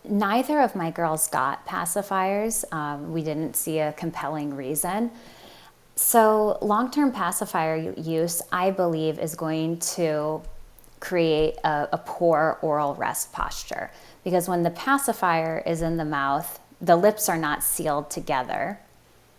neither of my girls got pacifiers. We didn't see a compelling reason. So long-term pacifier use, I believe, is going to create a poor oral rest posture, because when the pacifier is in the mouth, the lips are not sealed together.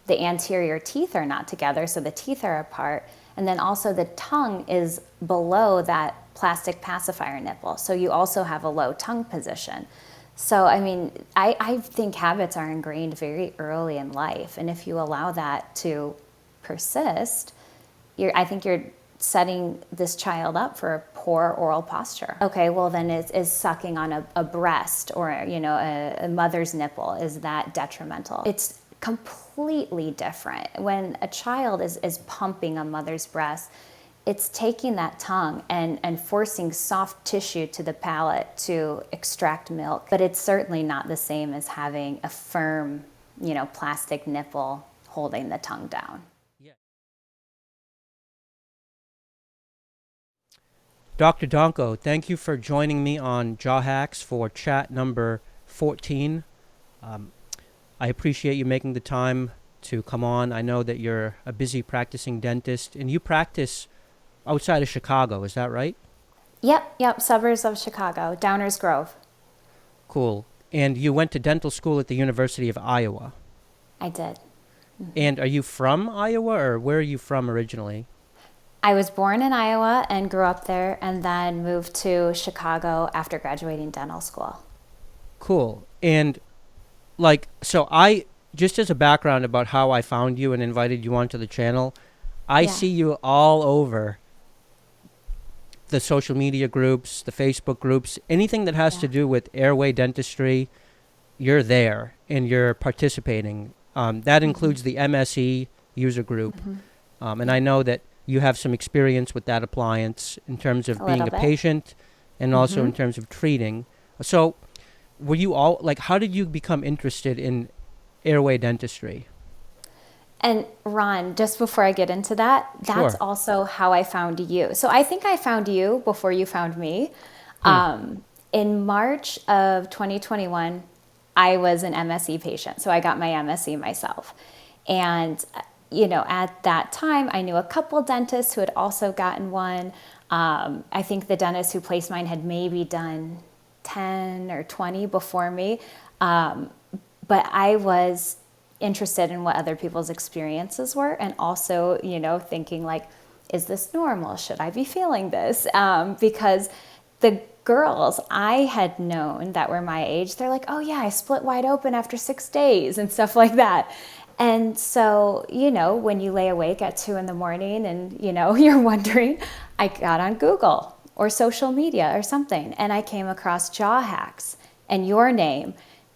The anterior teeth are not together, so the teeth are apart. And then also the tongue is below that plastic pacifier nipple. So you also have a low tongue position. So, I mean, I think habits are ingrained very early in life. And if you allow that to persist, I think you're setting this child up for a poor oral posture. Okay, well then is sucking on a breast or, a mother's nipple, is that detrimental? It's completely different. When a child is pumping a mother's breast, it's taking that tongue and forcing soft tissue to the palate to extract milk. But it's certainly not the same as having a firm, plastic nipple holding the tongue down. Dr. Donkoh, thank you for joining me on JawHacks for chat number 14. I appreciate you making the time to come on. I know that you're a busy practicing dentist, and you practice outside of Chicago, is that right? Yep, suburbs of Chicago, Downers Grove. Cool. And you went to dental school at the University of Iowa. I did. Mm-hmm. And are you from Iowa, or where are you from originally? I was born in Iowa and grew up there, and then moved to Chicago after graduating dental school. Cool. And just as a background about how I found you and invited you onto the channel, I see you all over the social media groups, the Facebook groups, anything that has to do with airway dentistry, you're there and you're participating. That includes the MSE user group. And I know that you have some experience with that appliance in terms of being a patient and also in terms of treating. So were you all, how did you become interested in airway dentistry? And Ron, just before I get into that, that's also how I found you. So I think I found you before you found me. In March of 2021, I was an MSE patient. So I got my MSE myself. And at that time, I knew a couple dentists who had also gotten one. I think the dentist who placed mine had maybe done 10 or 20 before me. But I was interested in what other people's experiences were, and also, thinking is this normal? Should I be feeling this? Because the girls I had known that were my age, they're like, oh yeah, I split wide open after 6 days and stuff like that. And so, when you lay awake at 2 a.m. and, you're wondering, I got on Google or social media or something, and I came across JawHacks and your name.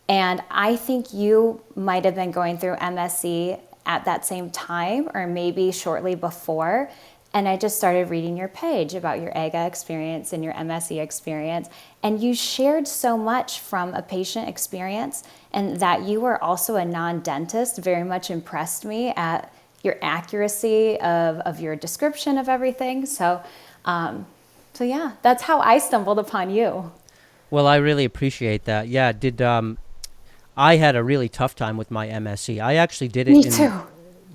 And I think you might have been going through MSE at that same time, or maybe shortly before. And I just started reading your page about your AGA experience and your MSE experience. And you shared so much from a patient experience, and that you were also a non-dentist very much impressed me at your accuracy of your description of everything. So yeah, that's how I stumbled upon you. Well, I really appreciate that. Yeah, I had a really tough time with my MSE. I actually did it. Me too.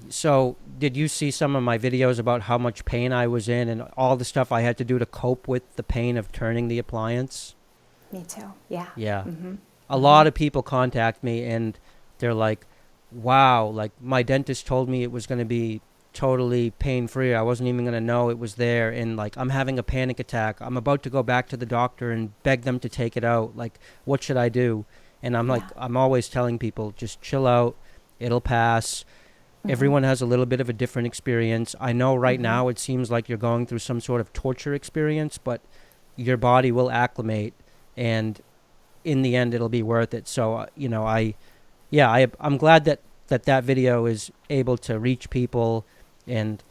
So did you see some of my videos about how much pain I was in and all the stuff I had to do to cope with the pain of turning the appliance? Me too. Yeah. Yeah. A lot of people contact me and they're like, wow, my dentist told me it was going to be totally pain-free. I wasn't even going to know it was there. And I'm having a panic attack. I'm about to go back to the doctor and beg them to take it out. What should I do? And I'm always telling people, just chill out. It'll pass. Everyone has a little bit of a different experience. I know right now it seems like you're going through some sort of torture experience, but your body will acclimate, and in the end, it'll be worth it. So, I'm glad that video is able to reach people and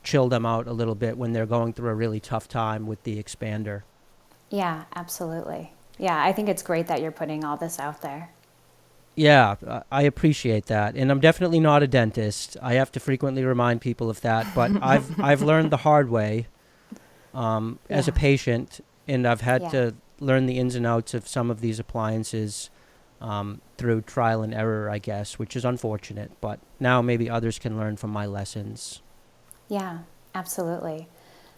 chill them out a little bit when they're going through a really tough time with the expander. Yeah, absolutely. Yeah, I think it's great that you're putting all this out there. Yeah, I appreciate that. And I'm definitely not a dentist. I have to frequently remind people of that, but I've learned the hard way as a patient, and I've had to learn the ins and outs of some of these appliances. through trial and error, I guess, which is unfortunate. But now maybe others can learn from my lessons. Yeah, absolutely.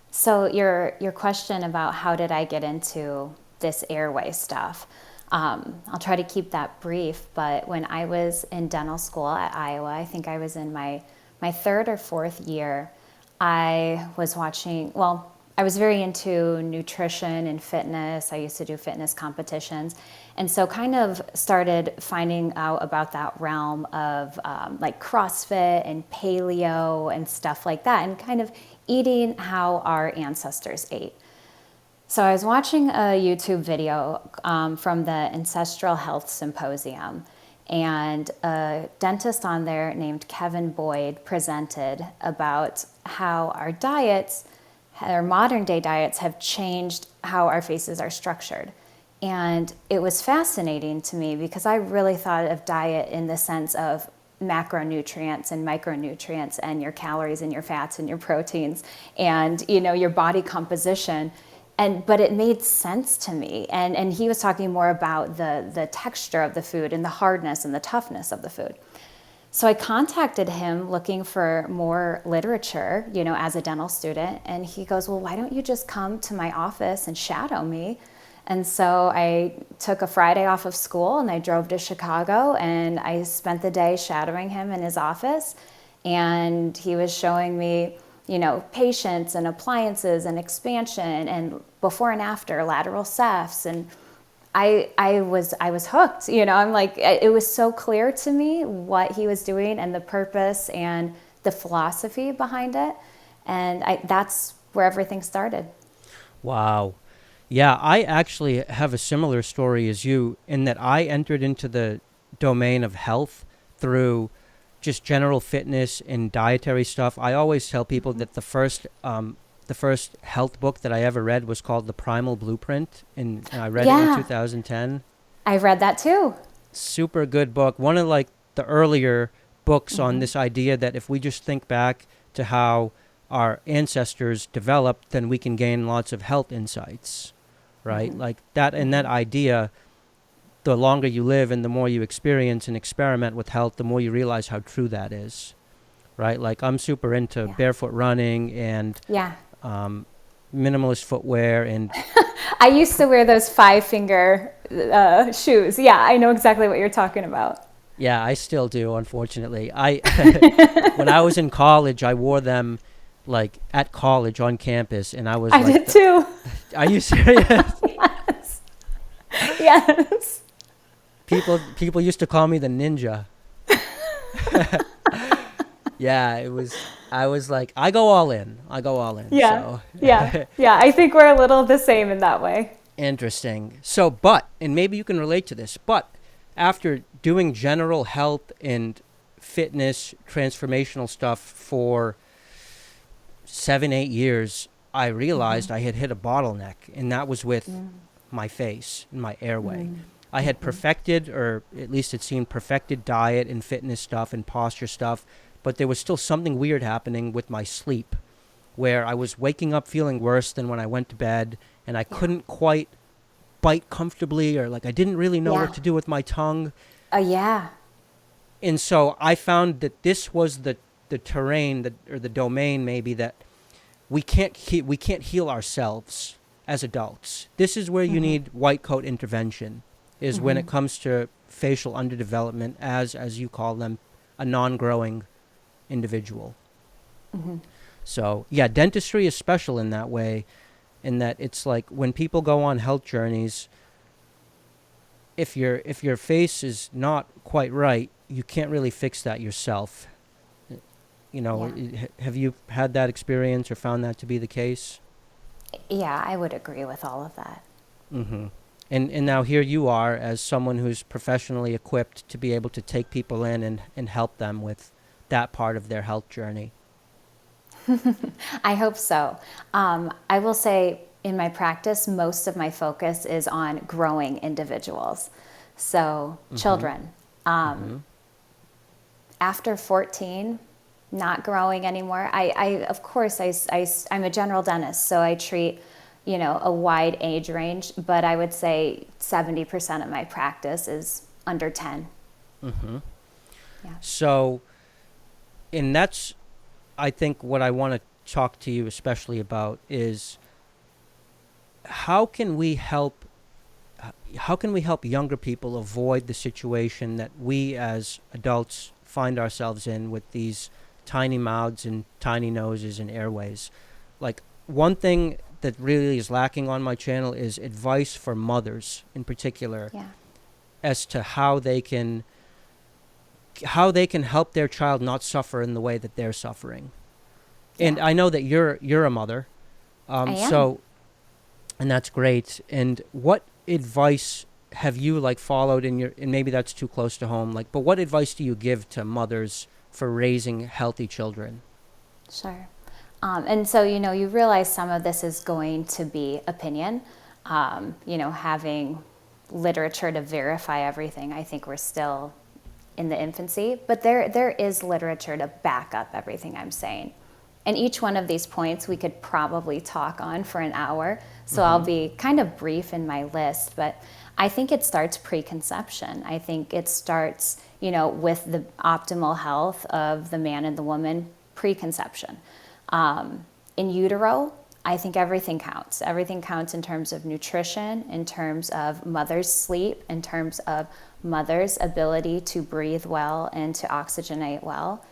So your question about how did I get into this airway stuff? I'll try to keep that brief, but when I was in dental school at Iowa, I think I was in my third or fourth year, I was watching, well, I was very into nutrition and fitness. I used to do fitness competitions. And so kind of started finding out about that realm of like CrossFit and paleo and stuff like that, and kind of eating how our ancestors ate. So I was watching a YouTube video from the Ancestral Health Symposium, and a dentist on there named Kevin Boyd presented about how our diets, our modern day diets, have changed how our faces are structured. And it was fascinating to me because I really thought of diet in the sense of macronutrients and micronutrients and your calories and your fats and your proteins and, you know, your body composition. But it made sense to me. And he was talking more about the texture of the food and the hardness and the toughness of the food. So I contacted him looking for more literature, you know, as a dental student. And he goes, well, why don't you just come to my office and shadow me? And so I took a Friday off of school and I drove to Chicago and I spent the day shadowing him in his office. And he was showing me, you know, patients and appliances and expansion and before and after lateral cephs. And I was hooked, you know, I'm like, it was so clear to me what he was doing and the purpose and the philosophy behind it. And that's where everything started. Wow. Yeah, I actually have a similar story as you in that I entered into the domain of health through just general fitness and dietary stuff. I always tell people that the first health book that I ever read was called The Primal Blueprint, and I read it in 2010. I read that too. Super good book. One of like the earlier books on this idea that if we just think back to how our ancestors developed, then we can gain lots of health insights, right? Like that, and that idea, the longer you live and the more you experience and experiment with health, the more you realize how true that is, right? Like I'm super into barefoot running and minimalist footwear, and I used to wear those 5-finger shoes. Yeah, I know exactly what you're talking about. Yeah, I still do, unfortunately. When I was in college, I wore them like at college on campus, and I was I did too. Are you serious? Yes. Yes. People used to call me the ninja. Yeah, I was like, I go all in. Yeah. So. Yeah. Yeah. I think we're a little the same in that way. Interesting. So, and maybe you can relate to this, but after doing general health and fitness transformational stuff for 7-8 years, I realized I had hit a bottleneck, and that was with my face and my airway. I had perfected, or at least it seemed perfected, diet and fitness stuff and posture stuff, but there was still something weird happening with my sleep, where I was waking up feeling worse than when I went to bed, and I couldn't quite bite comfortably, or like I didn't really know what to do with my tongue. And so I found that this was the terrain, or the domain maybe, that we can't heal ourselves as adults. This is where you need white coat intervention, is when it comes to facial underdevelopment, as you call them, a non-growing individual. So yeah, dentistry is special in that way, in that it's like when people go on health journeys, if your face is not quite right, you can't really fix that yourself. You know, have you had that experience or found that to be the case? Yeah, I would agree with all of that. And now here you are as someone who's professionally equipped to be able to take people in and help them with that part of their health journey. I hope so. I will say in my practice, most of my focus is on growing individuals. So children, after 14, not growing anymore. Of course, I'm a general dentist, so I treat, you know, a wide age range, but I would say 70% of my practice is under 10. Mm-hmm. Yeah. So, and that's, I think, what I want to talk to you especially about is how can we help younger people avoid the situation that we as adults find ourselves in with these tiny mouths and tiny noses and airways? Like, one thing that really is lacking on my channel is advice for mothers in particular, Yeah. as to how they can help their child not suffer in the way that they're suffering. And Yeah. I know that you're a mother, I am. so, and that's great. And what advice have you like followed in your, and maybe that's too close to home, like, but what advice do you give to mothers for raising healthy children? Sure. And so, you realize some of this is going to be opinion. Having literature to verify everything, I think we're still in the infancy, but there is literature to back up everything I'm saying. And each one of these points we could probably talk on for an hour. So I'll be kind of brief in my list, but I think it starts preconception. I think it starts, with the optimal health of the man and the woman preconception. In utero, I think everything counts. Everything counts in terms of nutrition, in terms of mother's sleep, in terms of mother's ability to breathe well and to oxygenate well.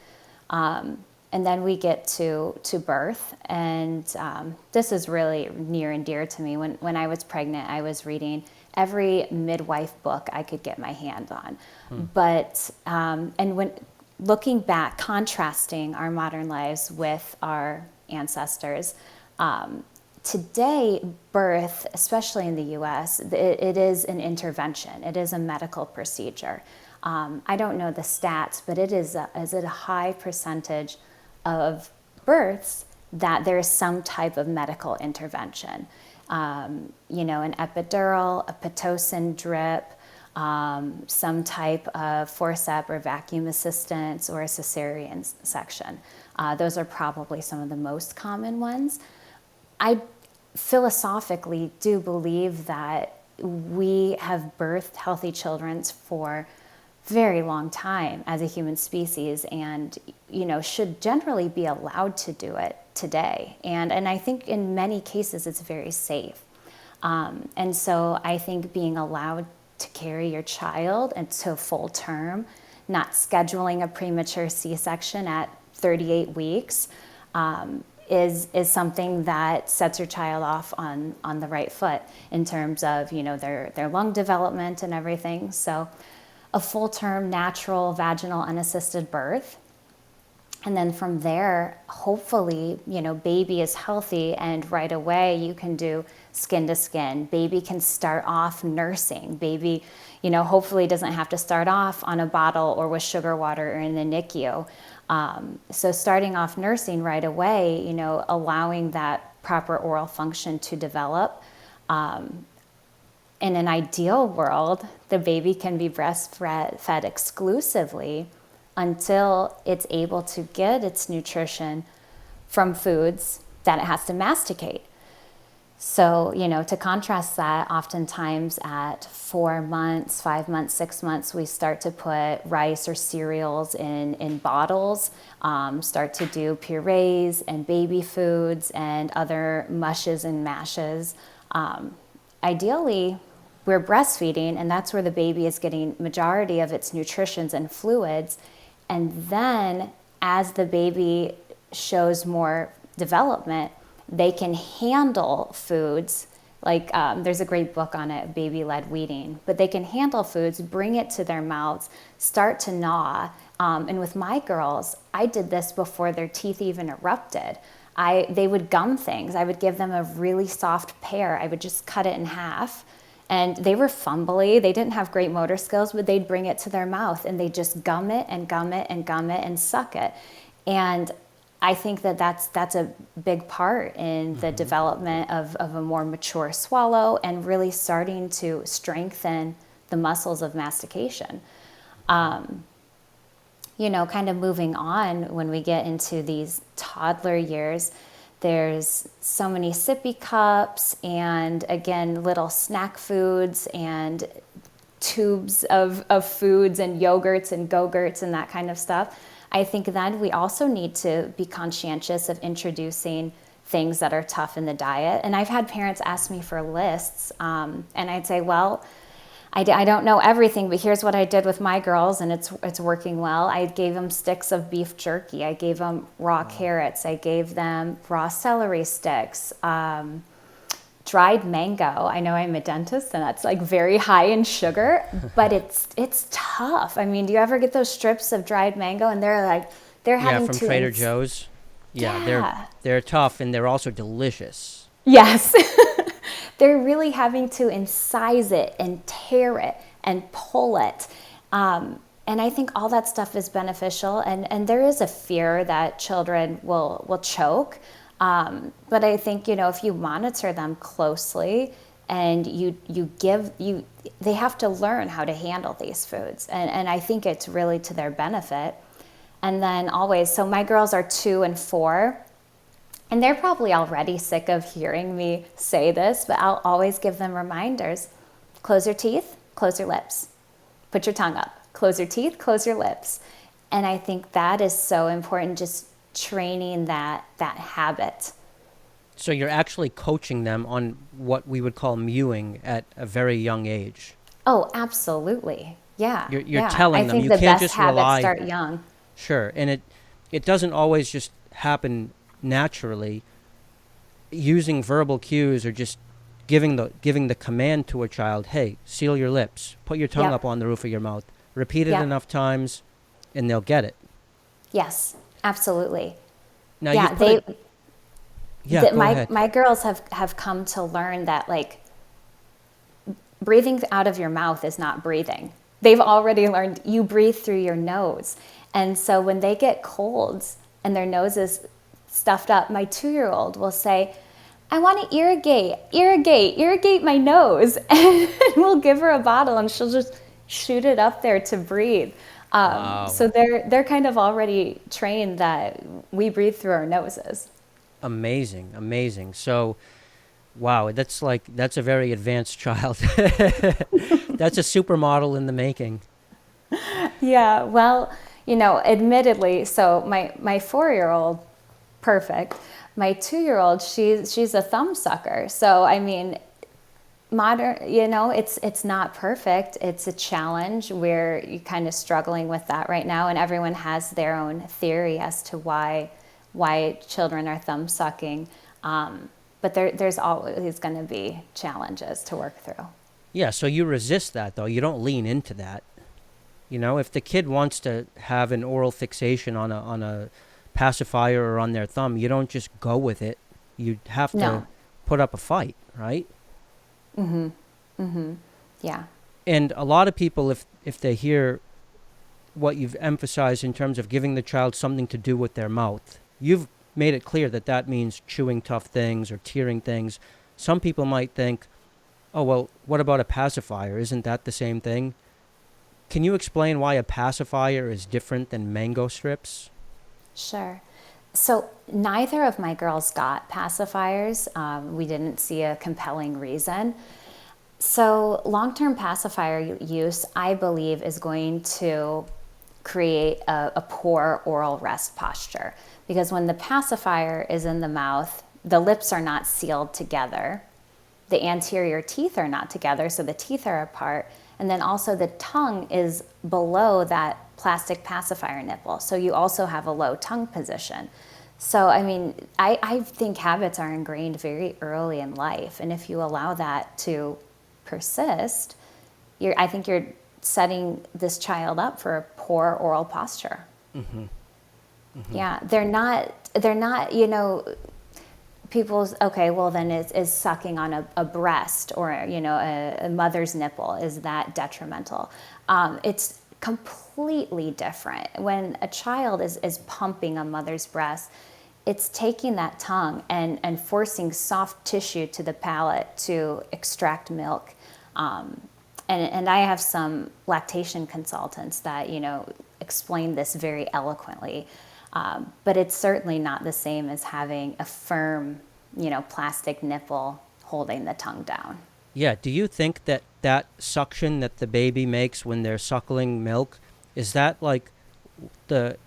And then we get to birth, and this is really near and dear to me. When I was pregnant, I was reading every midwife book I could get my hand on. But, and when looking back, contrasting our modern lives with our ancestors, today, birth, especially in the US, it is an intervention. It is a medical procedure. I don't know the stats, but is it a high percentage of births that there is some type of medical intervention? An epidural, a Pitocin drip, some type of forceps or vacuum assistance, or a cesarean section. Those are probably some of the most common ones. I philosophically do believe that we have birthed healthy children for very long time as a human species, and should generally be allowed to do it today. And I think in many cases it's very safe. And so I think being allowed to carry your child until full term, not scheduling a premature C-section at 38 weeks, is something that sets your child off on the right foot in terms of their lung development and everything. So a full-term natural vaginal unassisted birth, and then from there, hopefully, baby is healthy, and right away you can do skin to skin. Baby can start off nursing. Baby, hopefully doesn't have to start off on a bottle or with sugar water or in the NICU. So starting off nursing right away, allowing that proper oral function to develop. In an ideal world, the baby can be breastfed exclusively until it's able to get its nutrition from foods that it has to masticate. So, to contrast that, oftentimes at 4 months, 5 months, 6 months, we start to put rice or cereals in bottles, start to do purees and baby foods and other mushes and mashes. Ideally, we're breastfeeding, and that's where the baby is getting majority of its nutritions and fluids. And then as the baby shows more development, they can handle foods. Like there's a great book on it, baby-led weaning, but they can handle foods, bring it to their mouths, start to gnaw. And with my girls, I did this before their teeth even erupted. They would gum things. I would give them a really soft pear. I would just cut it in half. And they were fumbly. They didn't have great motor skills, but they'd bring it to their mouth and they just gum it and gum it and gum it and suck it. And I think that's a big part in the development of a more mature swallow and really starting to strengthen the muscles of mastication. Kind of moving on, when we get into these toddler years, there's so many sippy cups and, again, little snack foods and tubes of foods and yogurts and Go-Gurts and that kind of stuff. I think then we also need to be conscientious of introducing things that are tough in the diet. And I've had parents ask me for lists, and I'd say, well, I don't know everything, but here's what I did with my girls, and it's working well. I gave them sticks of beef jerky. I gave them raw carrots. I gave them raw celery sticks. Dried mango. I know I'm a dentist, and that's like very high in sugar, but it's tough. I mean, do you ever get those strips of dried mango, and they're having from to Trader Joe's? Yeah, they're tough, and they're also delicious. Yes. They're really having to incise it and tear it and pull it. And I think all that stuff is beneficial. And there is a fear that children will choke. But I think, if you monitor them closely and they have to learn how to handle these foods. And I think it's really to their benefit. And then always, so my girls are 2 and 4. And they're probably already sick of hearing me say this, but I'll always give them reminders. Close your teeth, close your lips. Put your tongue up. Close your teeth, close your lips. And I think that is so important, just training that habit. So you're actually coaching them on what we would call mewing at a very young age. Oh, absolutely. Yeah. You're telling them. You can't just rely. I think the best habits start young. Sure. And it doesn't always just happen naturally. Using verbal cues or just giving the command to a child, hey, seal your lips, put your tongue up on the roof of your mouth, repeat it enough times, and they'll get it. Yes, absolutely. Now go ahead. My girls have come to learn that, like, breathing out of your mouth is not breathing. They've already learned you breathe through your nose. And so when they get colds and their nose is stuffed up, my 2-year-old will say, I want to irrigate my nose. And we'll give her a bottle and she'll just shoot it up there to breathe. Wow. So they're kind of already trained that we breathe through our noses. Amazing. So, wow, that's a very advanced child. That's a supermodel in the making. Yeah, well, admittedly, so my 4-year-old, perfect. My 2-year-old, she's a thumb sucker. So, I mean, modern, it's not perfect. It's a challenge. We're kind of struggling with that right now, and everyone has their own theory as to why children are thumb sucking. But there's always going to be challenges to work through. Yeah, so you resist that, though. You don't lean into that. If the kid wants to have an oral fixation on a pacifier or on their thumb, you don't just go with it. You have to put up a fight, right? Yeah. And a lot of people, if they hear what you've emphasized in terms of giving the child something to do with their mouth, you've made it clear that means chewing tough things or tearing things. Some people might think, oh, well, what about a pacifier? Isn't that the same thing? Can you explain why a pacifier is different than mango strips? Sure. So neither of my girls got pacifiers. We didn't see a compelling reason. So long-term pacifier use, I believe, is going to create a poor oral rest posture. Because when the pacifier is in the mouth, the lips are not sealed together. The anterior teeth are not together, so the teeth are apart. And then also the tongue is below that plastic pacifier nipple. So you also have a low tongue position. So, I mean, I think habits are ingrained very early in life. And if you allow that to persist, I think you're setting this child up for a poor oral posture. Yeah, they're not, people's, okay, well then is sucking on a breast or, a mother's nipple, is that detrimental? It's completely different. When a child is pumping a mother's breast, it's taking that tongue and forcing soft tissue to the palate to extract milk. And I have some lactation consultants that, explain this very eloquently. But it's certainly not the same as having a firm, plastic nipple holding the tongue down. Yeah. Do you think that that suction that the baby makes when they're suckling milk, is that like the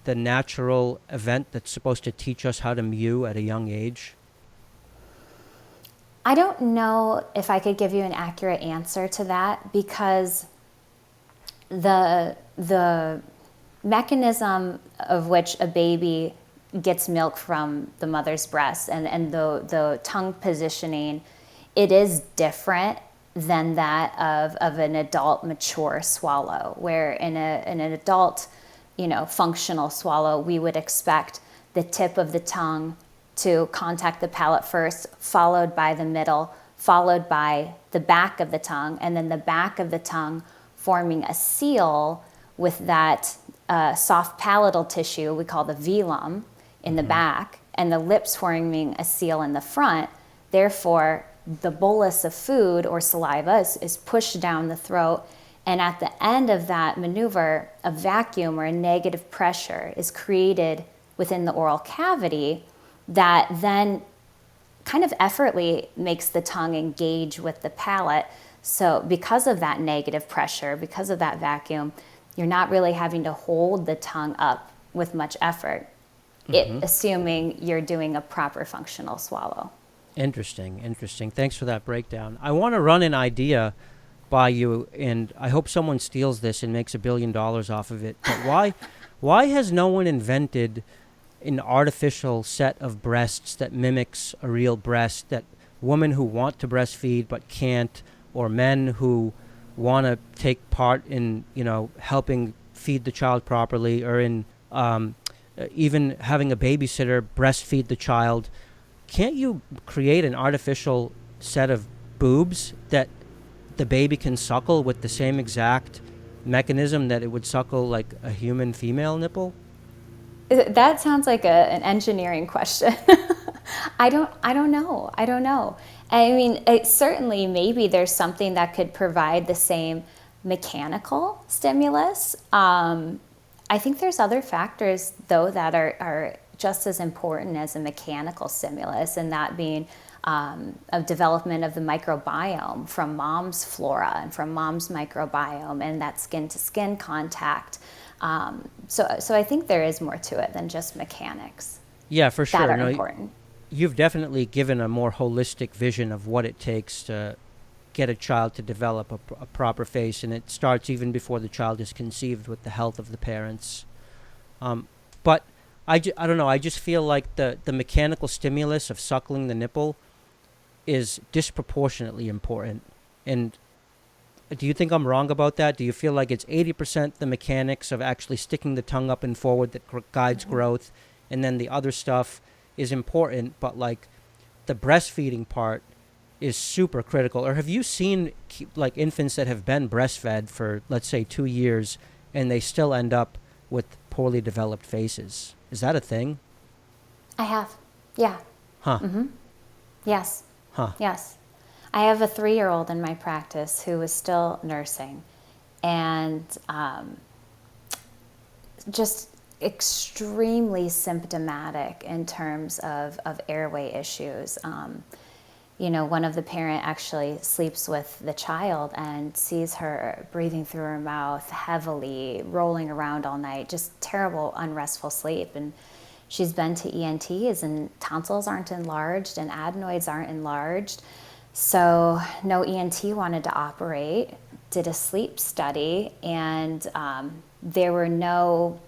natural event that's supposed to teach us how to mew at a young age? I don't know if I could give you an accurate answer to that because the mechanism of which a baby gets milk from the mother's breast and the tongue positioning, it is different than that of an adult mature swallow, where in an adult, functional swallow, we would expect the tip of the tongue to contact the palate first, followed by the middle, followed by the back of the tongue, and then the back of the tongue forming a seal with that soft palatal tissue we call the velum in the back, and the lips forming a seal in the front. Therefore, the bolus of food or saliva is pushed down the throat, and at the end of that maneuver, a vacuum or a negative pressure is created within the oral cavity that then kind of effortlessly makes the tongue engage with the palate. So because of that negative pressure, because of that vacuum, you're not really having to hold the tongue up with much effort, assuming you're doing a proper functional swallow. Interesting, interesting. Thanks for that breakdown. I want to run an idea by you, and I hope someone steals this and makes $1 billion off of it. But why has no one invented an artificial set of breasts that mimics a real breast, that women who want to breastfeed but can't, or men who want to take part in, helping feed the child properly, or in even having a babysitter breastfeed the child? Can't you create an artificial set of boobs that the baby can suckle with the same exact mechanism that it would suckle like a human female nipple? That sounds like an engineering question. I don't know. I mean, certainly maybe there's something that could provide the same mechanical stimulus. I think there's other factors though that are just as important as a mechanical stimulus, and that being a development of the microbiome from mom's flora and from mom's microbiome and that skin to skin contact. So I think there is more to it than just mechanics. Yeah, for sure. That are important. You've definitely given a more holistic vision of what it takes to get a child to develop a proper face, and it starts even before the child is conceived with the health of the parents. But I don't know, I just feel like the mechanical stimulus of suckling the nipple is disproportionately important. And do you think I'm wrong about that? Do you feel like it's 80% the mechanics of actually sticking the tongue up and forward that guides growth, and then the other stuff is important, but like the breastfeeding part is super critical? Or have you seen like infants that have been breastfed for, let's say, 2 years, and they still end up with poorly developed faces? Is that a thing? I have. Yeah. Huh. Yes. Huh. Yes. I have a 3-year-old in my practice who is still nursing, and just extremely symptomatic in terms of airway issues. One of the parent actually sleeps with the child and sees her breathing through her mouth heavily, rolling around all night, just terrible, unrestful sleep. And she's been to ENTs, and tonsils aren't enlarged and adenoids aren't enlarged. So no ENT wanted to operate, did a sleep study, and there were no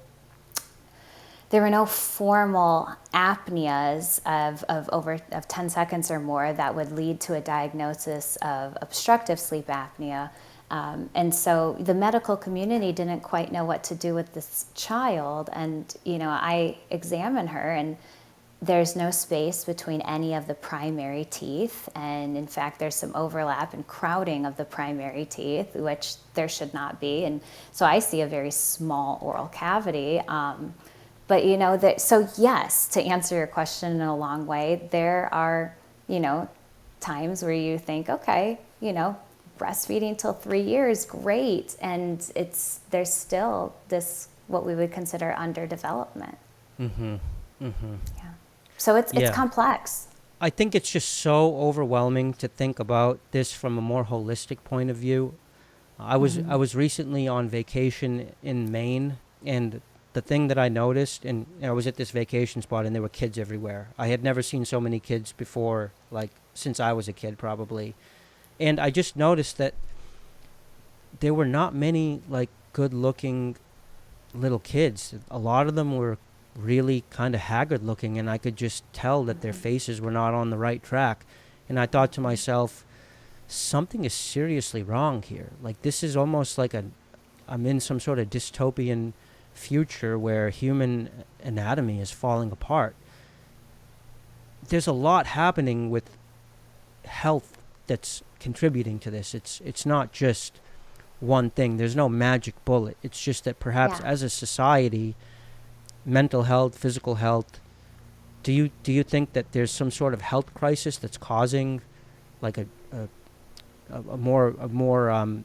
formal apneas of 10 seconds or more that would lead to a diagnosis of obstructive sleep apnea. And so the medical community didn't quite know what to do with this child. And, I examine her, and there's no space between any of the primary teeth. And in fact, there's some overlap and crowding of the primary teeth, which there should not be. And so I see a very small oral cavity. But so yes, to answer your question in a long way, there are, times where you think, okay, breastfeeding till 3 years, great. And there's still this, what we would consider underdevelopment. Yeah. So it's complex. I think it's just so overwhelming to think about this from a more holistic point of view. I was recently on vacation in Maine, and the thing that I noticed, and I was at this vacation spot, and there were kids everywhere. I had never seen so many kids before, like since I was a kid, probably. And I just noticed that there were not many like good-looking little kids. A lot of them were really kind of haggard looking, and I could just tell that their faces were not on the right track. And I thought to myself, something is seriously wrong here. Like, this is almost like I'm in some sort of dystopian future where human anatomy is falling apart. There's a lot happening with health that's contributing to this. It's not just one thing. There's no magic bullet. It's just that perhaps as a society, mental health, physical health, do you think that there's some sort of health crisis that's causing like a more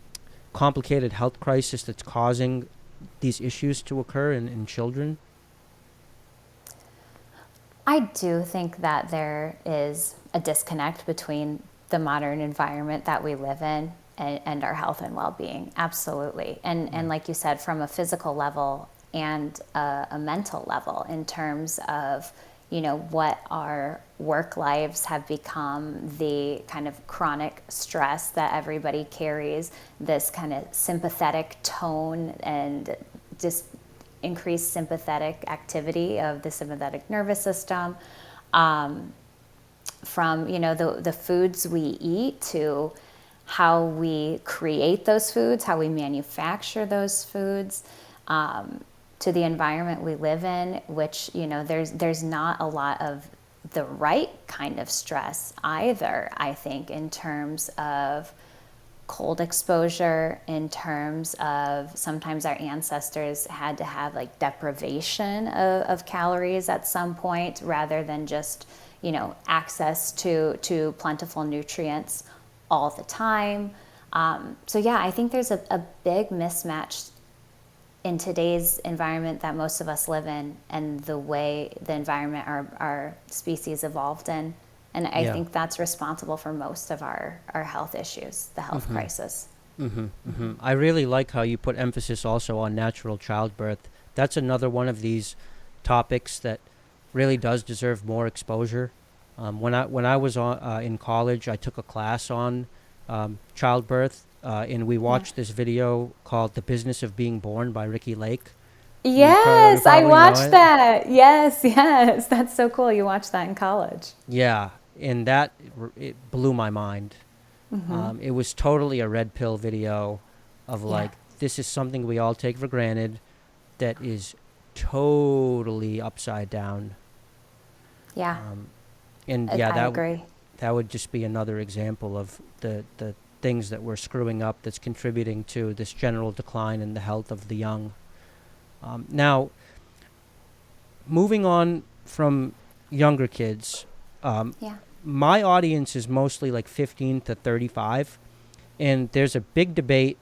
complicated health crisis that's causing these issues to occur in children? I do think that there is a disconnect between the modern environment that we live in and our health and well-being. Absolutely. And like you said, from a physical level and a mental level, in terms of, you know, what our work lives have become, the kind of chronic stress that everybody carries, this kind of sympathetic tone and just increased sympathetic activity of the sympathetic nervous system, from, you know, the foods we eat to how we create those foods, how we manufacture those foods, to the environment we live in, which, you know, there's not a lot of the right kind of stress either, I think, in terms of cold exposure, in terms of sometimes our ancestors had to have like deprivation of calories at some point rather than just, you know, access to plentiful nutrients all the time. So yeah, I think there's a big mismatch in today's environment that most of us live in and the way the environment our species evolved in. And I think that's responsible for most of our health issues, the health crisis. I really like how you put emphasis also on natural childbirth. That's another one of these topics that really does deserve more exposure. When I was in college, I took a class on childbirth, and we watched this video called "The Business of Being Born" by Ricky Lake. Yes, I You watched that. Yes, yes. That's so cool. You watched that in college. Yeah, and it blew my mind. It was totally a red pill video of like, this is something we all take for granted that is totally upside down. Yeah. And I agree. That would just be another example of the things that we're screwing up that's contributing to this general decline in the health of the young. Now, moving on from younger kids, my audience is mostly like 15 to 35, and there's a big debate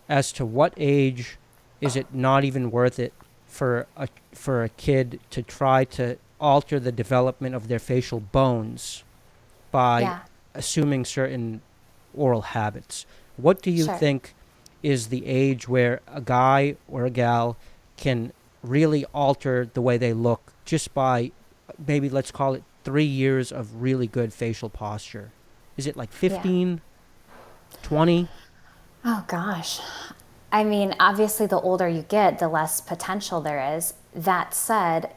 as to what age is it not even worth it for a kid to try to alter the development of their facial bones by assuming certain oral habits. What do you think is the age where a guy or a gal can really alter the way they look just by maybe, let's call it, 3 years of really good facial posture? Is it like 15, 20? Oh gosh. I mean, obviously the older you get, the less potential there is. That said,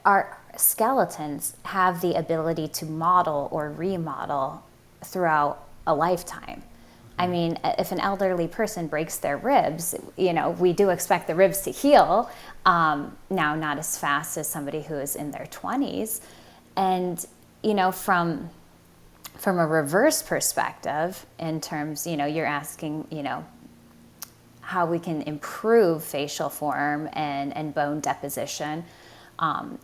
our skeletons have the ability to model or remodel throughout a lifetime. I mean, if an elderly person breaks their ribs, you know, we do expect the ribs to heal. Now, not as fast as somebody who is in their 20s. And, you know, from a reverse perspective, in terms, you know, you're asking, you know, how we can improve facial form and bone deposition.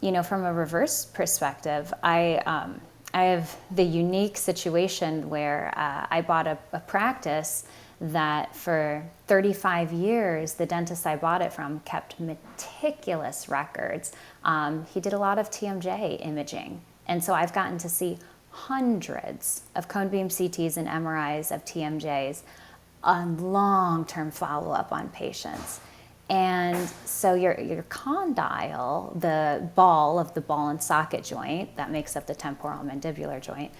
You know, from a reverse perspective, I have the unique situation where I bought a practice that for 35 years, the dentist I bought it from kept meticulous records. He did a lot of TMJ imaging. And so I've gotten to see hundreds of cone beam CTs and MRIs of TMJs on long-term follow-up on patients. And so your condyle, the ball of the ball and socket joint that makes up the temporal mandibular joint,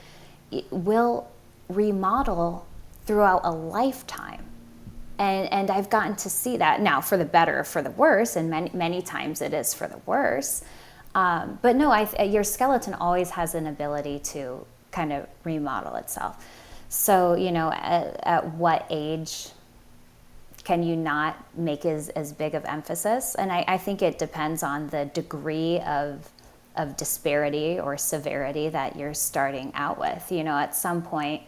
it will remodel throughout a lifetime. And I've gotten to see that now, for the better or for the worse, and many times it is for the worse. But no, your skeleton always has an ability to kind of remodel itself. So, at what age can you not make as big of emphasis? And I think it depends on the degree of disparity or severity that you're starting out with. At some point,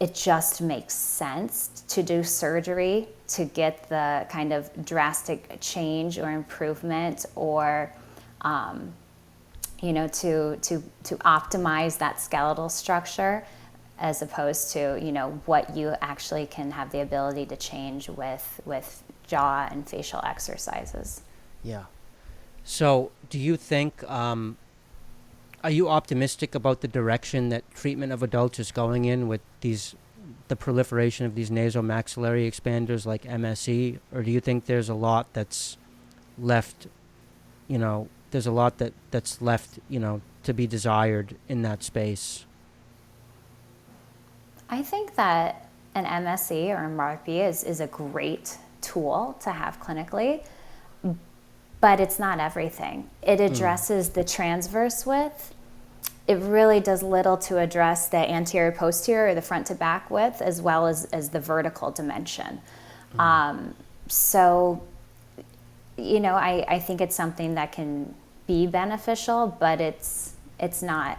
it just makes sense to do surgery to get the kind of drastic change or improvement, or to optimize that skeletal structure, as opposed to what you actually can have the ability to change with jaw and facial exercises. Yeah. So do you think, are you optimistic about the direction that treatment of adults is going in with the proliferation of these nasomaxillary expanders like MSE? Or do you think there's a lot that's left, to be desired in that space? I think that an MSE or a MARPE is a great tool to have clinically, but it's not everything. It addresses the transverse width. It really does little to address the anterior posterior or the front to back width, as well as the vertical dimension. So, I think it's something that can be beneficial, but it's not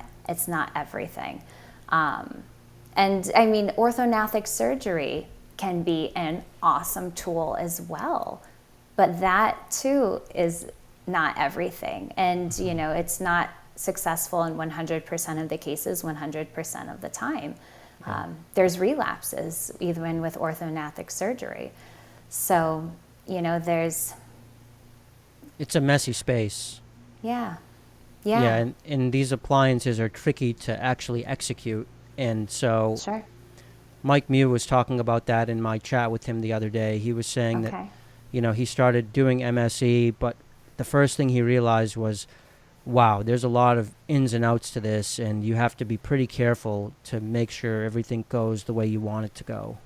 everything. And I mean, orthognathic surgery can be an awesome tool as well, but that too is not everything. And, it's not successful in 100% of the cases, 100% of the time. There's relapses even with orthognathic surgery. So, it's a messy space. Yeah. And these appliances are tricky to actually execute. And so Sure. Mike Mew was talking about that in my chat with him the other day. He was saying that, he started doing MSE, but the first thing he realized was, wow, there's a lot of ins and outs to this, and you have to be pretty careful to make sure everything goes the way you want it to go.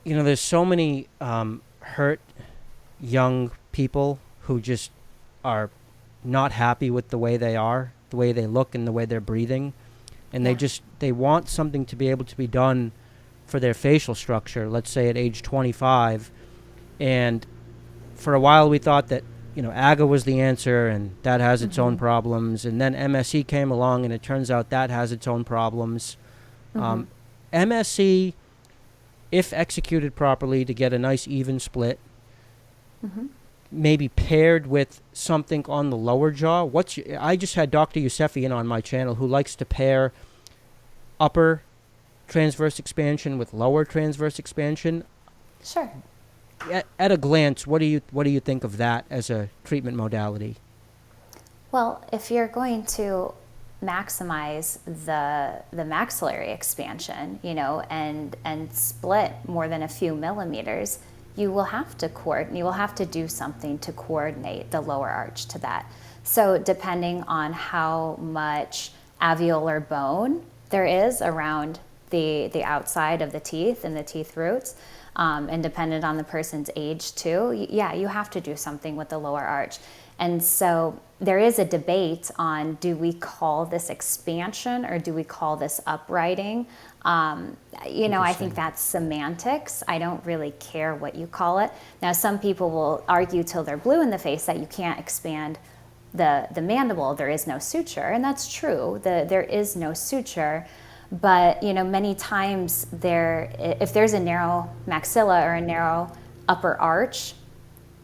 There's so many hurt young people who just are not happy with the way they are, the way they look, and the way they're breathing. And they want something to be able to be done for their facial structure, let's say at age 25. And for a while we thought that, AGA was the answer, and that has its own problems. And then MSE came along, and it turns out that has its own problems. MSE, if executed properly to get a nice even split, maybe paired with something on the lower jaw. I just had Dr. Yousefi in on my channel, who likes to pair upper transverse expansion with lower transverse expansion. Sure. At a glance, what do you think of that as a treatment modality? Well, if you're going to maximize the maxillary expansion, and split more than a few millimeters, you will have to do something to coordinate the lower arch to that. So depending on how much alveolar bone there is around the outside of the teeth and the teeth roots, and dependent on the person's age too, you have to do something with the lower arch. And so there is a debate on, do we call this expansion or do we call this uprighting? I think that's semantics. I don't really care what you call it. Now, some people will argue till they're blue in the face that you can't expand the mandible. There is no suture, and that's true. There is no suture. But, many times if there's a narrow maxilla or a narrow upper arch,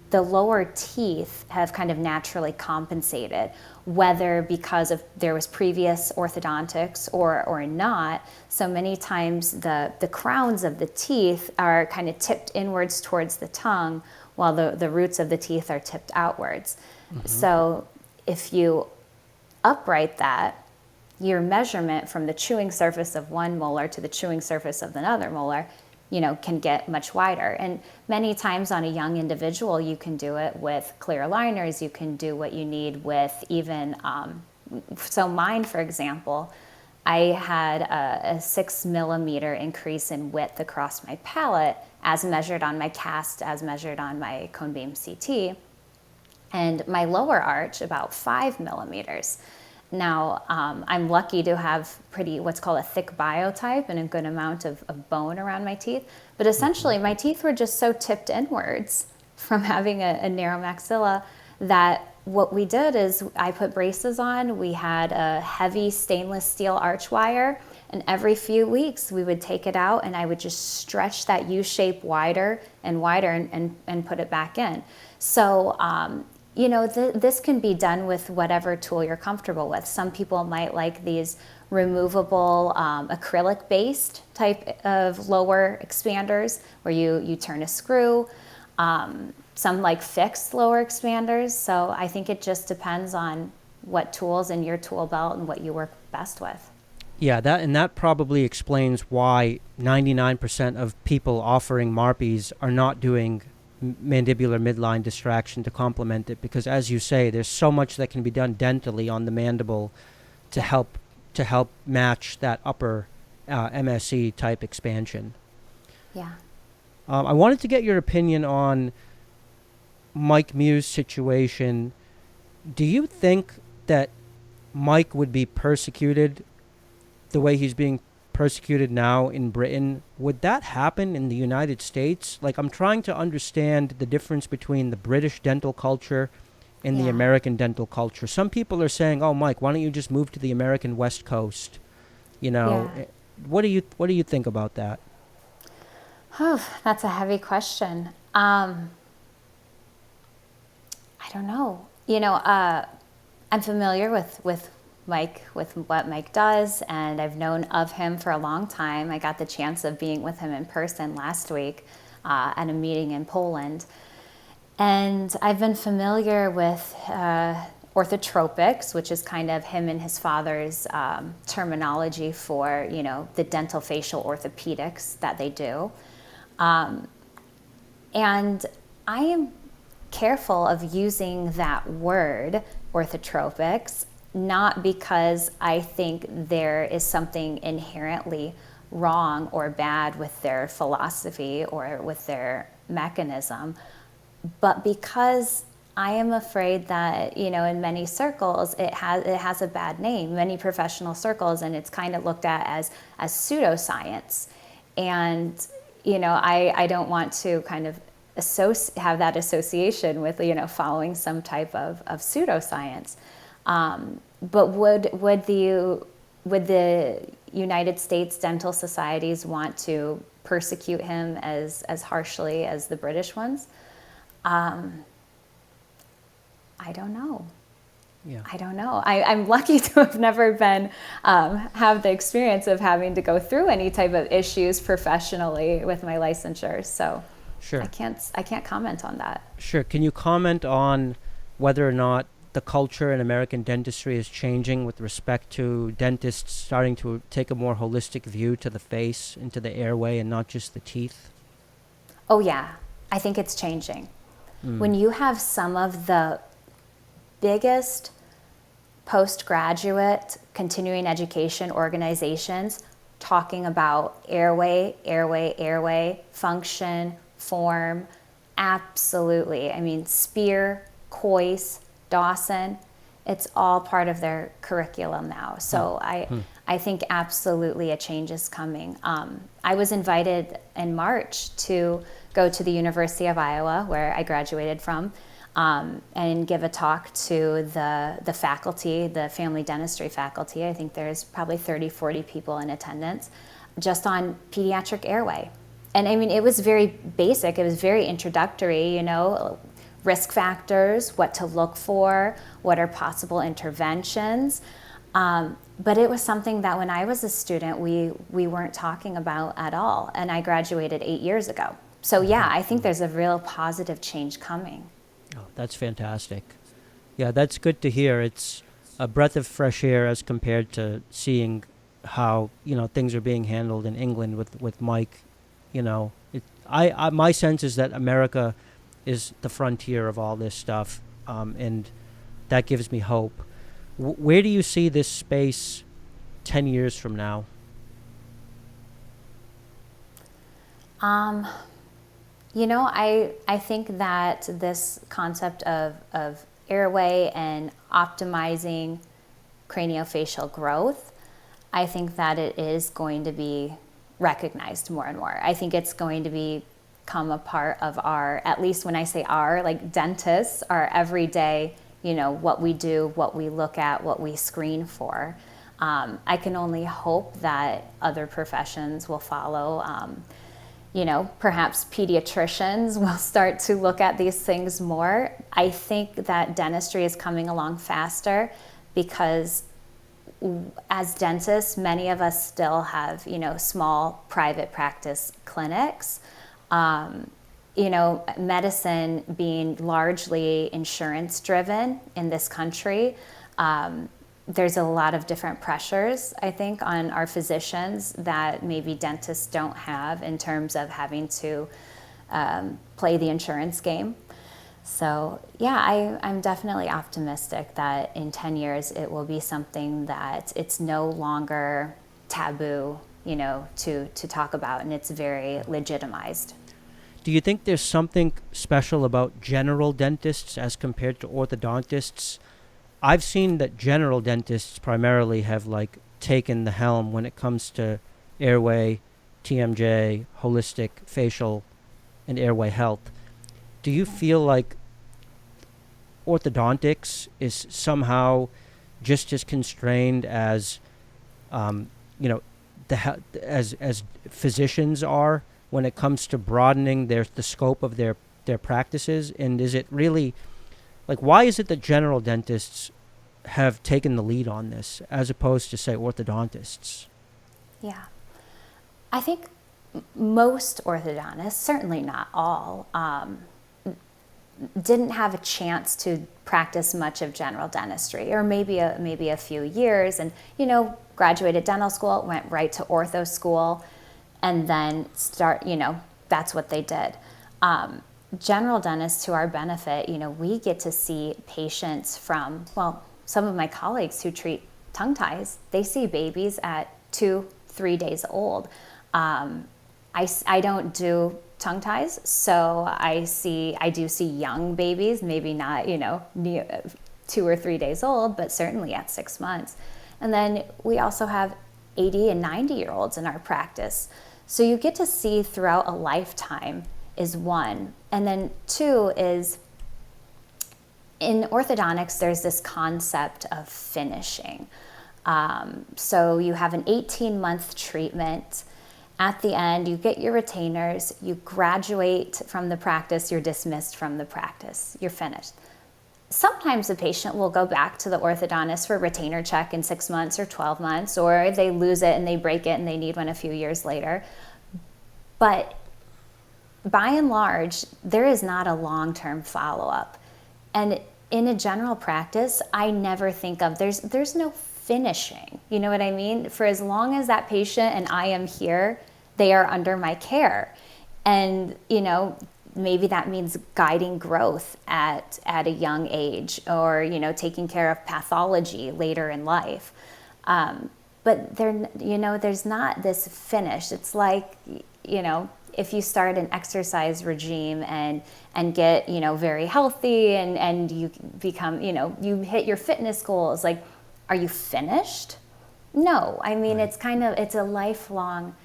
the lower teeth have kind of naturally compensated, whether because of there was previous orthodontics or not. So many times the crowns of the teeth are kind of tipped inwards towards the tongue, while the roots of the teeth are tipped outwards. So if you upright that, your measurement from the chewing surface of one molar to the chewing surface of another molar, you know, can get much wider. And many times on a young individual, you can do it with clear aligners. You can do what you need with even, so mine, for example, I had a 6 millimeter increase in width across my palate as measured on my cast, as measured on my cone beam CT, and my lower arch about 5 millimeters. Now, I'm lucky to have what's called a thick biotype and a good amount of bone around my teeth. But essentially, my teeth were just so tipped inwards from having a narrow maxilla that what we did is I put braces on. We had a heavy stainless steel arch wire. And every few weeks, we would take it out and I would just stretch that U shape wider and wider and put it back in. So, you know, this can be done with whatever tool you're comfortable with. Some people might like these removable acrylic-based type of lower expanders where you turn a screw. Some like fixed lower expanders. So I think it just depends on what tools in your tool belt and what you work best with. Yeah, that probably explains why 99% of people offering MARPs are not doing mandibular midline distraction to complement it, because as you say, there's so much that can be done dentally on the mandible to help match that upper MSE type expansion. Yeah. I wanted to get your opinion on Mike Mew's situation. Do you think that Mike would be persecuted the way he's being persecuted now in Britain? Would that happen in the United States? Like, I'm trying to understand the difference between the British dental culture and the American dental culture. Some people are saying, "Oh, Mike, why don't you just move to the American West Coast?" You know, what do you think about that? Oh, that's a heavy question. I don't know. You know, I'm familiar with Mike, with what Mike does, and I've known of him for a long time. I got the chance of being with him in person last week at a meeting in Poland. And I've been familiar with orthotropics, which is kind of him and his father's terminology for, you know, the dental facial orthopedics that they do. And I am careful of using that word, orthotropics, not because I think there is something inherently wrong or bad with their philosophy or with their mechanism, but because I am afraid that, you know, in many circles, it has a bad name, many professional circles, and it's kind of looked at as pseudoscience. And, you know, I don't want to kind of have that association with, you know, following some type of pseudoscience. But would the United States dental societies want to persecute him as harshly as the British ones? I don't know. Yeah. I don't know. I'm lucky to have never been have the experience of having to go through any type of issues professionally with my licensure. So Sure. I can't comment on that. Sure. Can you comment on whether or not the culture in American dentistry is changing with respect to dentists starting to take a more holistic view to the face and to the airway and not just the teeth? Oh yeah, I think it's changing. When you have some of the biggest postgraduate continuing education organizations talking about airway function, form, absolutely. I mean, Spear, Coyce, Dawson, it's all part of their curriculum now. So I think absolutely a change is coming. I was invited in March to go to the University of Iowa, where I graduated from, and give a talk to the faculty, the family dentistry faculty. I think there's probably 30, 40 people in attendance, just on pediatric airway. And I mean, it was very basic. It was very introductory, you know, risk factors, what to look for, what are possible interventions. But it was something that when I was a student, we weren't talking about at all. And I graduated 8 years ago. So yeah, I think there's a real positive change coming. Oh, that's fantastic. Yeah, that's good to hear. It's a breath of fresh air as compared to seeing how, things are being handled in England with Mike. My sense is that America is the frontier of all this stuff, and that gives me hope. Where do you see this space 10 years from now? I think that this concept of airway and optimizing craniofacial growth, I think that it is going to be recognized more and more. I think it's going to become a part of our, at least when I say our, like dentists, our everyday, what we do, what we look at, what we screen for. I can only hope that other professions will follow. Perhaps pediatricians will start to look at these things more. I think that dentistry is coming along faster because as dentists, many of us still have, small private practice clinics. Medicine being largely insurance driven in this country, there's a lot of different pressures, I think, on our physicians that maybe dentists don't have in terms of having to play the insurance game. So, yeah, I'm definitely optimistic that in 10 years it will be something that it's no longer taboo, to talk about, and it's very legitimized. Do you think there's something special about general dentists as compared to orthodontists? I've seen that general dentists primarily have taken the helm when it comes to airway, TMJ, holistic, facial, and airway health. Do you feel like orthodontics is somehow just as constrained as, as physicians are when it comes to broadening the scope of their practices? And is it really why is it that general dentists have taken the lead on this as opposed to, say, orthodontists? Yeah. I think most orthodontists, certainly not all, didn't have a chance to practice much of general dentistry, or maybe a few years, and, graduated dental school, went right to ortho school, and then that's what they did. General dentists, to our benefit, we get to see patients from, some of my colleagues who treat tongue ties, they see babies at 2-3 days old. I don't do tongue ties, so I do see young babies, maybe not, 2 or 3 days old, but certainly at 6 months. And then we also have 80 and 90-year-olds in our practice. So you get to see throughout a lifetime is one. And then two is, in orthodontics, there's this concept of finishing. So you have an 18-month treatment. At the end, you get your retainers, you graduate from the practice, you're dismissed from the practice, you're finished. Sometimes the patient will go back to the orthodontist for a retainer check in 6 months or 12 months, or they lose it and they break it and they need one a few years later. But by and large, there is not a long-term follow-up. And in a general practice, I never think of, there's no finishing. You know what I mean? For as long as that patient and I am here, they are under my care. And, maybe that means guiding growth at a young age, or, taking care of pathology later in life. But there's not this finish. It's like, if you start an exercise regime and get, very healthy and you become, you hit your fitness goals, are you finished? No, I mean, right. It's a lifelong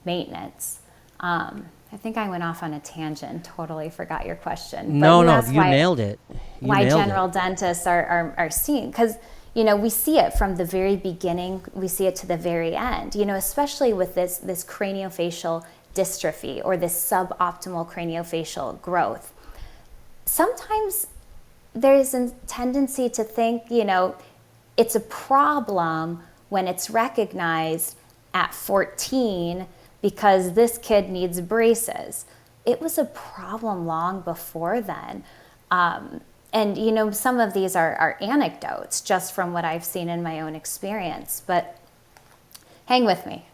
maintenance. I think I went off on a tangent, totally forgot your question. No, you nailed it. Why general dentists are seen, because, we see it from the very beginning, we see it to the very end, especially with this craniofacial dystrophy or this suboptimal craniofacial growth. Sometimes there's a tendency to think, it's a problem when it's recognized at 14 because this kid needs braces. It was a problem long before then. And, you know, some of these are anecdotes just from what I've seen in my own experience, but hang with me.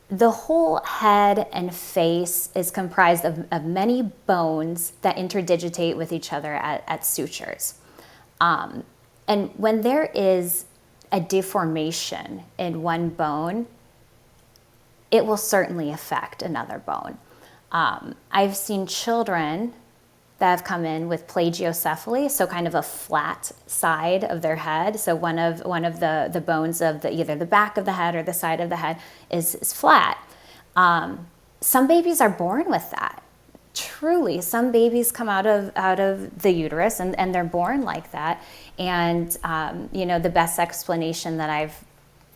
The whole head and face is comprised of many bones that interdigitate with each other at sutures. And when there is a deformation in one bone, it will certainly affect another bone. I've seen children that have come in with plagiocephaly, so kind of a flat side of their head. So one of the bones of either the back of the head or the side of the head is flat. Some babies are born with that. Truly, some babies come out of the uterus and they're born like that. And you know, the best explanation that I've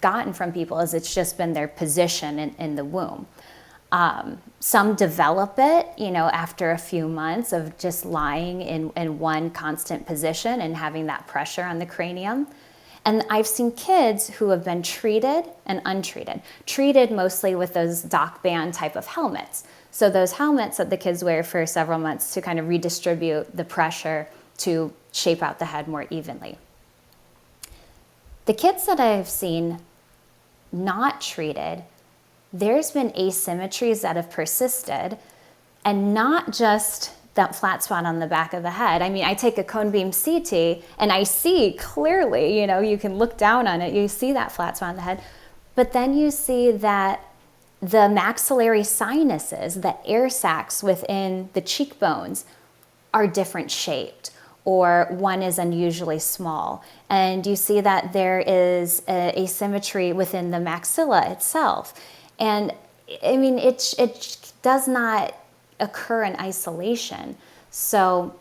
gotten from people is it's just been their position in the womb. Some develop it, you know, after a few months of just lying in one constant position and having that pressure on the cranium. And I've seen kids who have been treated and untreated. Treated mostly with those dock band type of helmets. So those helmets that the kids wear for several months to kind of redistribute the pressure to shape out the head more evenly. The kids that I've seen not treated, there's been asymmetries that have persisted, and not just that flat spot on the back of the head. I mean, I take a cone beam CT and I see clearly, you know, you can look down on it, you see that flat spot on the head, but then you see that the maxillary sinuses, the air sacs within the cheekbones are different shaped, or one is unusually small. And you see that there is asymmetry within the maxilla itself. And I mean, it does not occur in isolation. So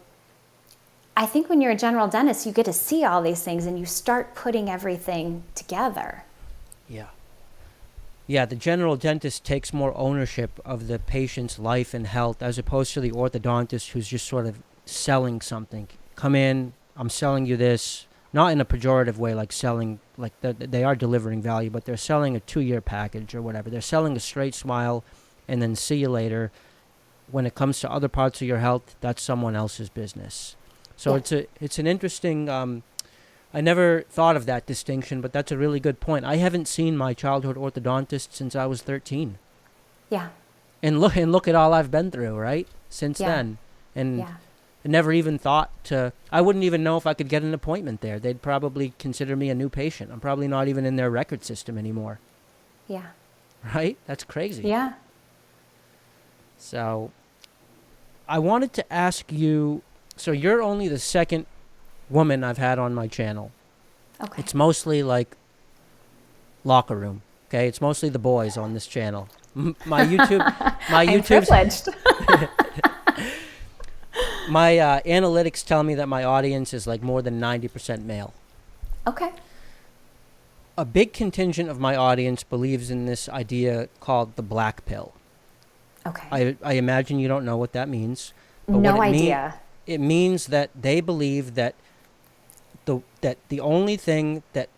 I think when you're a general dentist, you get to see all these things and you start putting everything together. Yeah. Yeah, the general dentist takes more ownership of the patient's life and health as opposed to the orthodontist who's just sort of selling something. Come in, I'm selling you this, not in a pejorative way like selling, like they are delivering value, but they're selling a 2-year package or whatever. They're selling a straight smile and then see you later. When it comes to other parts of your health, that's someone else's business. So yeah. It's an interesting, I never thought of that distinction, but that's a really good point. I haven't seen my childhood orthodontist since I was 13. Yeah. And look at all I've been through, right? Since then. And I never even thought I wouldn't even know if I could get an appointment there. They'd probably consider me a new patient. I'm probably not even in their record system anymore. Yeah. Right? That's crazy. Yeah. So I wanted to ask you, so you're only the second woman I've had on my channel. Okay. It's mostly like locker room. Okay, it's mostly the boys on this channel. My YouTube, I'm privileged. My analytics tell me that my audience is like more than 90% male. Okay. A big contingent of my audience believes in this idea called the Black Pill. Okay. I imagine you don't know what that means. But no idea. It means that they believe that the only thing that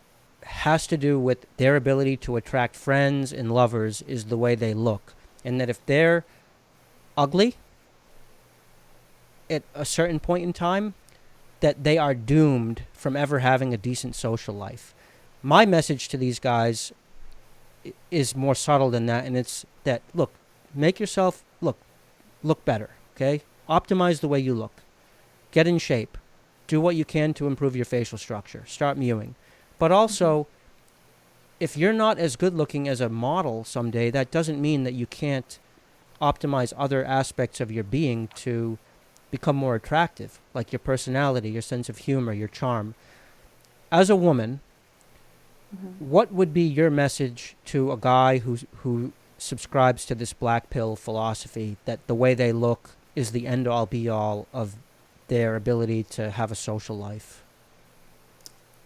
has to do with their ability to attract friends and lovers is the way they look. And that if they're ugly at a certain point in time, that they are doomed from ever having a decent social life. My message to these guys is more subtle than that, and it's that, look, make yourself look better, okay? Optimize the way you look. Get in shape. Do what you can to improve your facial structure. Start mewing. But also, if you're not as good looking as a model someday, that doesn't mean that you can't optimize other aspects of your being to become more attractive, like your personality, your sense of humor, your charm. As a woman, what would be your message to a guy who subscribes to this black pill philosophy that the way they look is the end-all be-all of their ability to have a social life?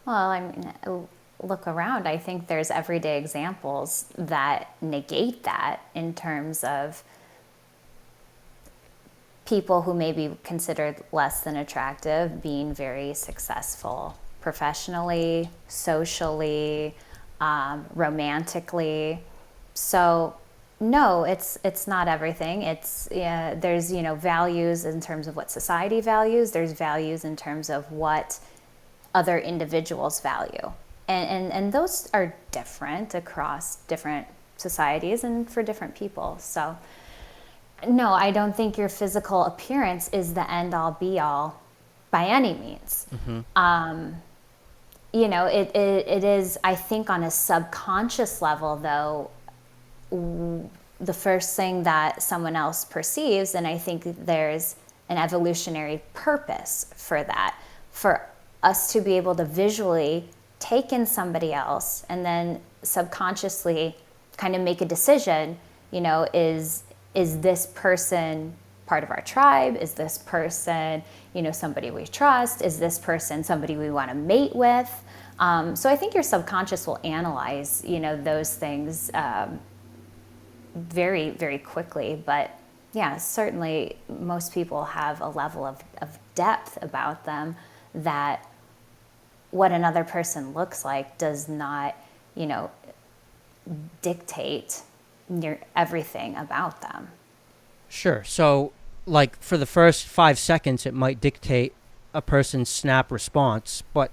Well, I mean, look around. I think there's everyday examples that negate that in terms of people who may be considered less than attractive being very successful professionally, socially, romantically. So No, it's not everything. It's there's values in terms of what society values. There's values in terms of what other individuals value, and those are different across different societies and for different people. So no, I don't think your physical appearance is the end all be all by any means. It is, I think, on a subconscious level, though, the first thing that someone else perceives, and I think there's an evolutionary purpose for that, for us to be able to visually take in somebody else and then subconsciously kind of make a decision, is this person part of our tribe? Is this person, somebody we trust? Is this person somebody we want to mate with? So I think your subconscious will analyze, those things very, very quickly. But yeah, certainly most people have a level of depth about them that what another person looks like does not, dictate everything about them. Sure. So, like, for the first 5 seconds, it might dictate a person's snap response. But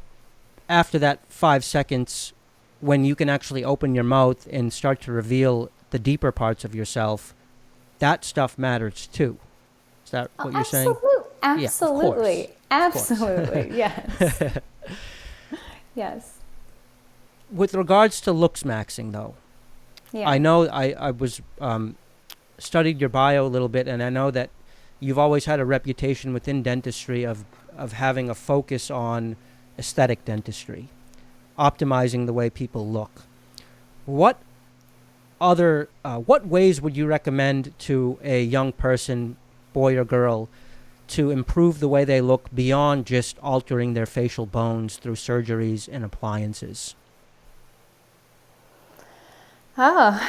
after that 5 seconds, when you can actually open your mouth and start to reveal the deeper parts of yourself, that stuff matters too. Is that what you're saying? Absolutely. Yeah, Absolutely. Yes. Yes. With regards to Looksmaxxing, though, Yeah. I know I was studied your bio a little bit, and I know that you've always had a reputation within dentistry of having a focus on aesthetic dentistry, optimizing the way people look. What ways would you recommend to a young person, boy or girl, to improve the way they look beyond just altering their facial bones through surgeries and appliances? Oh.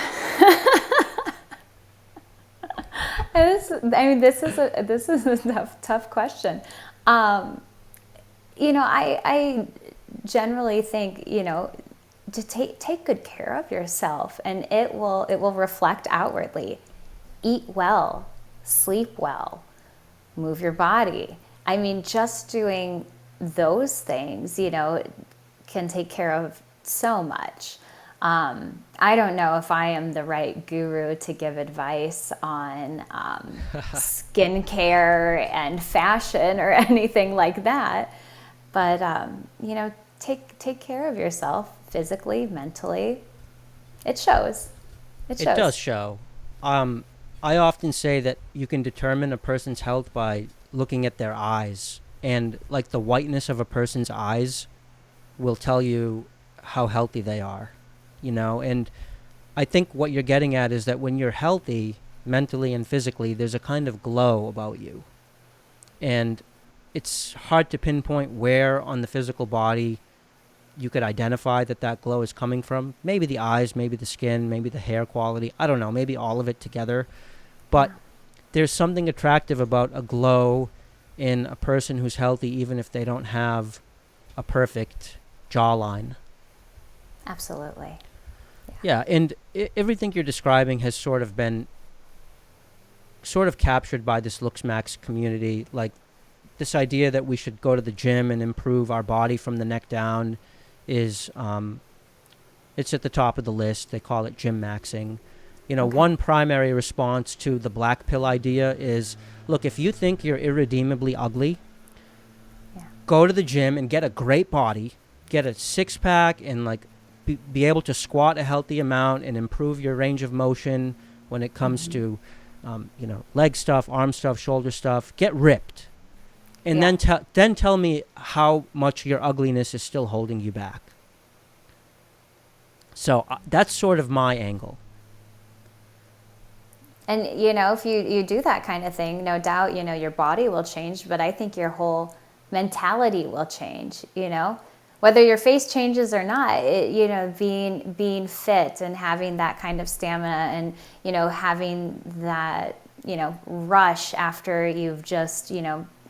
This is a tough question. I generally think, to take good care of yourself, and it will reflect outwardly. Eat well, sleep well, move your body. Just doing those things, can take care of so much. I don't know if I am the right guru to give advice on skincare and fashion or anything like that. But, take care of yourself physically, mentally. It shows. It does show. I often say that you can determine a person's health by looking at their eyes. And, like, the whiteness of a person's eyes will tell you how healthy they are. And I think what you're getting at is that when you're healthy, mentally and physically, there's a kind of glow about you. And it's hard to pinpoint where on the physical body you could identify that glow is coming from. Maybe the eyes, maybe the skin, maybe the hair quality. I don't know, maybe all of it together. But there's something attractive about a glow in a person who's healthy, even if they don't have a perfect jawline. Absolutely. Yeah, and everything you're describing has sort of captured by this Looksmaxx community. Like, this idea that we should go to the gym and improve our body from the neck down is, it's at the top of the list. They call it gym maxing. Okay. One primary response to the Black Pill idea is, look, if you think you're irredeemably ugly, go to the gym and get a great body, get a six-pack, and, like, be able to squat a healthy amount and improve your range of motion when it comes to, leg stuff, arm stuff, shoulder stuff. Get ripped. And then tell me how much your ugliness is still holding you back. So that's sort of my angle. And, if you do that kind of thing, no doubt, your body will change, but I think your whole mentality will change, Whether your face changes or not, being fit and having that kind of stamina and, having that, rush after you've just,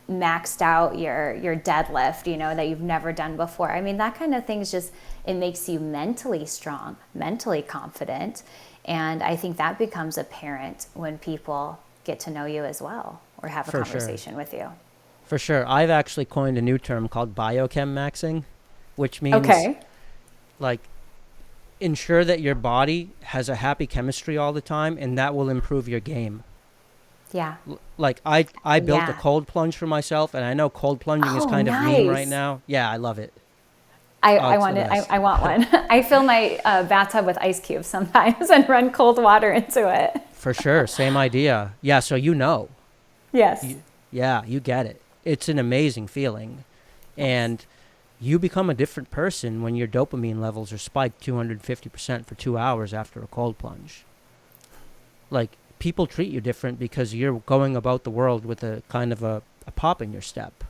maxed out your deadlift, that you've never done before. That kind of thing is just, it makes you mentally strong, mentally confident. And I think that becomes apparent when people get to know you as well or have a For conversation with you. For sure. I've actually coined a new term called biochem maxing, which means Okay. like ensure that your body has a happy chemistry all the time, and that will improve your game. Yeah. Like I built a Yeah. cold plunge for myself, and I know cold plunging is Oh, kind of mean right nice. now. Yeah, I love it. I, Oh, I it's the want it. best. I want one. I fill my bathtub with ice cubes sometimes and run cold water into it. For sure. Same idea. Yeah, so you know. Yes. Yeah, you get it. It's an amazing feeling. And you become a different person when your dopamine levels are spiked 250% for 2 hours after a cold plunge. Like, people treat you different because you're going about the world with a kind of a pop in your step,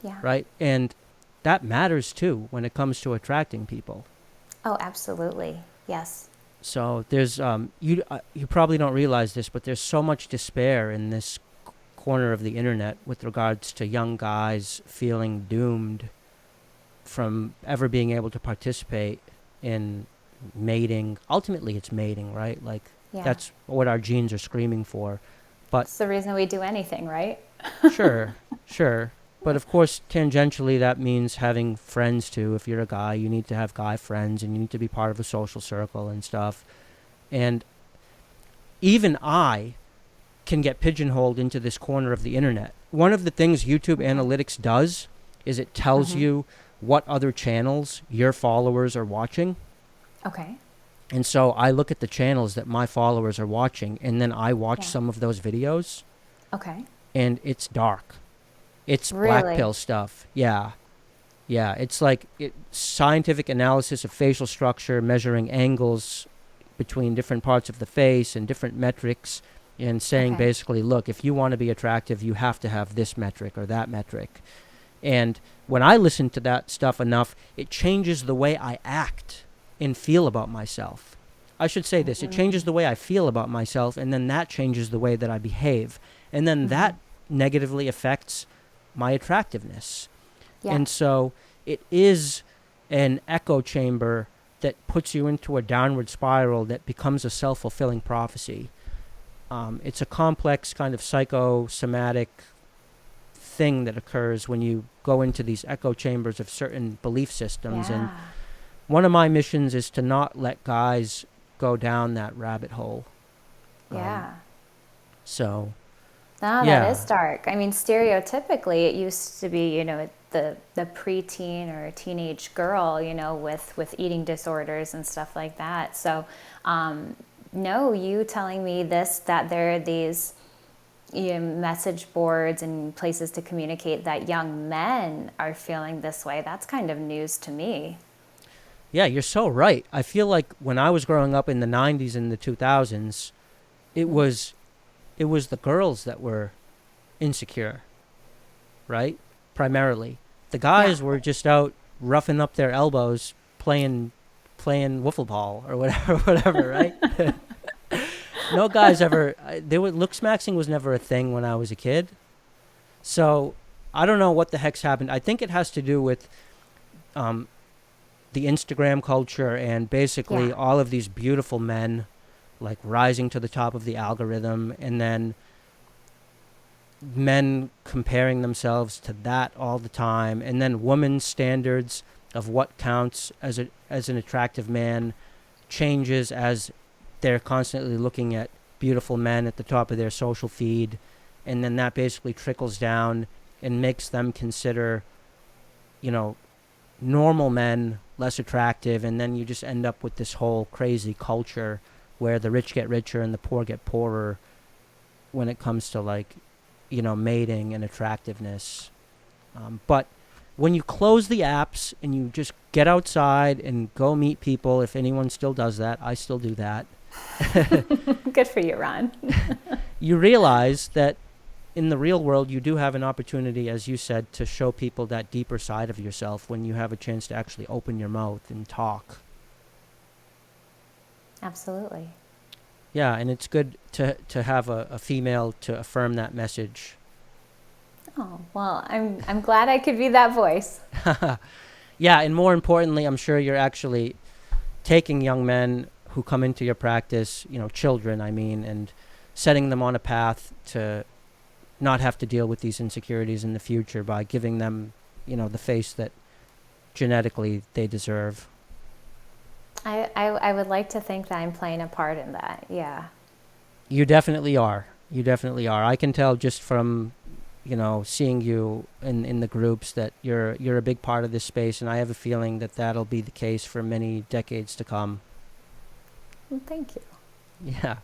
Yeah. right? And that matters too when it comes to attracting people. Oh, absolutely. Yes. So there's you probably don't realize this, but there's so much despair in this corner of the internet with regards to young guys feeling doomed from ever being able to participate in mating. Ultimately, it's mating, right? Like Yeah. that's what our genes are screaming for. But It's the reason we do anything, right? sure, sure. But of course, tangentially, that means having friends too. If you're a guy, you need to have guy friends and you need to be part of a social circle and stuff. And even I can get pigeonholed into this corner of the internet. One of the things YouTube analytics does is it tells you what other channels your followers are watching. Okay. And so I look at the channels that my followers are watching, and then I watch Yeah. some of those videos, Okay. and it's dark. It's Really? black pill stuff. Yeah. Yeah. It's like scientific analysis of facial structure, measuring angles between different parts of the face and different metrics, and saying Okay. basically, look, if you want to be attractive, you have to have this metric or that metric. And when I listen to that stuff enough, it changes the way I act and feel about myself. I should say this. It changes the way I feel about myself, and then that changes the way that I behave. And then that negatively affects my attractiveness. Yeah. And so it is an echo chamber that puts you into a downward spiral that becomes a self-fulfilling prophecy. It's a complex kind of psychosomatic thing that occurs when you go into these echo chambers of certain belief systems. And Yeah. one of my missions is to not let guys go down that rabbit hole. Yeah. So No, yeah. that is dark. I mean, stereotypically, it used to be, the preteen or teenage girl, with eating disorders and stuff like that. So, no, you telling me that there are these message boards and places to communicate that young men are feeling this way, that's kind of news to me. Yeah, you're so right. I feel like when I was growing up in the 90s and the 2000s, it was the girls that were insecure, right? Primarily. The guys were just out roughing up their elbows playing wiffle ball or whatever, right? No guys ever Looksmaxxing was never a thing when I was a kid. So, I don't know what the heck's happened. I think it has to do with the Instagram culture and basically all of these beautiful men like rising to the top of the algorithm, and then men comparing themselves to that all the time, and then women's standards of what counts as an attractive man changes as they're constantly looking at beautiful men at the top of their social feed, and then that basically trickles down and makes them consider normal men less attractive, and then you just end up with this whole crazy culture where the rich get richer and the poor get poorer when it comes to mating and attractiveness. But when you close the apps and you just get outside and go meet people, if anyone still does that, I still do that. Good for you, Ron. You realize that in the real world, you do have an opportunity, as you said, to show people that deeper side of yourself when you have a chance to actually open your mouth and talk. Absolutely. Yeah, and it's good to have a female to affirm that message. Oh, well, I'm glad I could be that voice. Yeah, and more importantly, I'm sure you're actually taking young men who come into your practice, children, I mean, and setting them on a path to not have to deal with these insecurities in the future by giving them, the face that genetically they deserve. I would like to think that I'm playing a part in that. Yeah. You definitely are. You definitely are. I can tell just from, seeing you in the groups that you're a big part of this space, and I have a feeling that that'll be the case for many decades to come. Well, thank you. Yeah.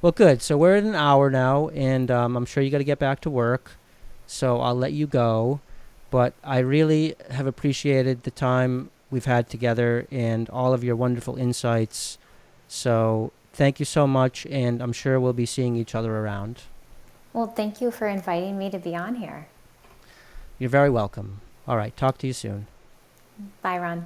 Well, good. So we're at an hour now, and I'm sure you got to get back to work. So I'll let you go. But I really have appreciated the time we've had together and all of your wonderful insights. So thank you so much, and I'm sure we'll be seeing each other around. Well, thank you for inviting me to be on here. You're very welcome. All right. Talk to you soon. Bye, Ron.